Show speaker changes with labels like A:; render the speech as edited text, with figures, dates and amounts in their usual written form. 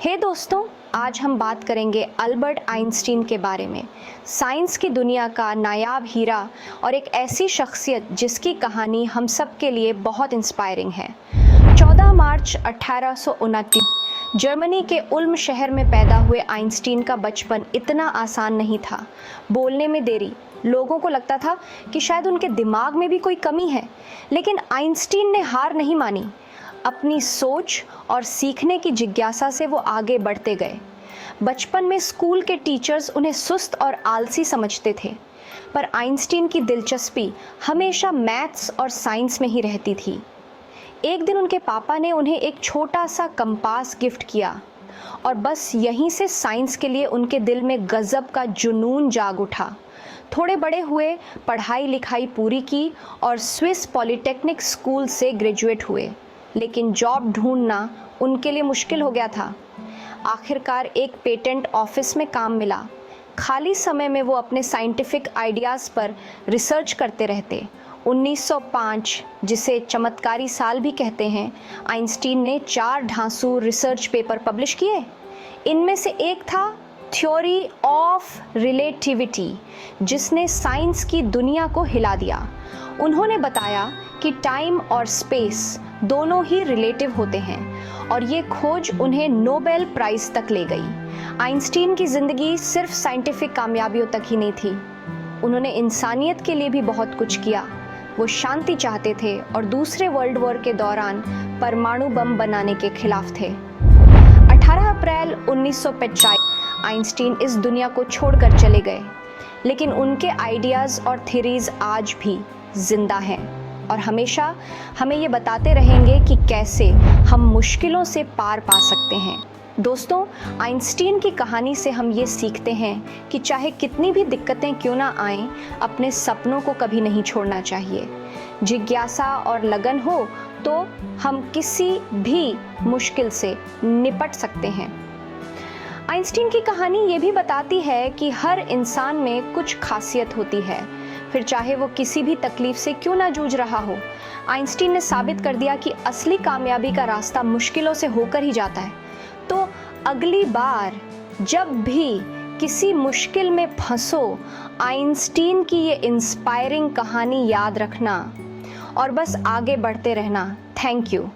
A: हे दोस्तों, आज हम बात करेंगे अल्बर्ट आइंस्टीन के बारे में। साइंस की दुनिया का नायाब हीरा और एक ऐसी शख्सियत जिसकी कहानी हम सब के लिए बहुत इंस्पायरिंग है। 14 मार्च 1829 जर्मनी के उल्म शहर में पैदा हुए आइंस्टीन का बचपन इतना आसान नहीं था। बोलने में देरी, लोगों को लगता था कि शायद उनके दिमाग में भी कोई कमी है, लेकिन आइंस्टीन ने हार नहीं मानी। अपनी सोच और सीखने की जिज्ञासा से वो आगे बढ़ते गए। बचपन में स्कूल के टीचर्स उन्हें सुस्त और आलसी समझते थे, पर आइंस्टीन की दिलचस्पी हमेशा मैथ्स और साइंस में ही रहती थी। एक दिन उनके पापा ने उन्हें एक छोटा सा कंपास गिफ्ट किया और बस यहीं से साइंस के लिए उनके दिल में गज़ब का जुनून जाग उठा। थोड़े बड़े हुए, पढ़ाई लिखाई पूरी की और स्विस पॉलिटेक्निक स्कूल से ग्रेजुएट हुए, लेकिन जॉब ढूंढना उनके लिए मुश्किल हो गया था। आखिरकार एक पेटेंट ऑफिस में काम मिला। खाली समय में वो अपने साइंटिफिक आइडियाज़ पर रिसर्च करते रहते। 1905, जिसे चमत्कारी साल भी कहते हैं, आइंस्टीन ने 4 ढांसू रिसर्च पेपर पब्लिश किए। इनमें से एक था थ्योरी ऑफ रिलेटिविटी, जिसने साइंस की दुनिया को हिला दिया। उन्होंने बताया कि टाइम और स्पेस दोनों ही रिलेटिव होते हैं और ये खोज उन्हें नोबेल प्राइज़ तक ले गई। आइंस्टीन की ज़िंदगी सिर्फ साइंटिफिक कामयाबियों तक ही नहीं थी, उन्होंने इंसानियत के लिए भी बहुत कुछ किया। वो शांति चाहते थे और दूसरे वर्ल्ड वॉर के दौरान परमाणु बम बनाने के खिलाफ थे। 18 अप्रैल 1945 आइंस्टीन इस दुनिया को छोड़कर चले गए, लेकिन उनके आइडियाज़ और थ्योरीज आज भी जिंदा हैं और हमेशा हमें ये बताते रहेंगे कि कैसे हम मुश्किलों से पार पा सकते हैं। दोस्तों, आइंस्टीन की कहानी से हम ये सीखते हैं कि चाहे कितनी भी दिक्कतें क्यों ना आएं, अपने सपनों को कभी नहीं छोड़ना चाहिए। जिज्ञासा और लगन हो तो हम किसी भी मुश्किल से निपट सकते हैं। आइंस्टीन की कहानी ये भी बताती है कि हर इंसान में कुछ खासियत होती है, फिर चाहे वो किसी भी तकलीफ से क्यों ना जूझ रहा हो। आइंस्टीन ने साबित कर दिया कि असली कामयाबी का रास्ता मुश्किलों से होकर ही जाता है। तो अगली बार जब भी किसी मुश्किल में फंसो, आइंस्टीन की ये इंस्पायरिंग कहानी याद रखना और बस आगे बढ़ते रहना। Thank you.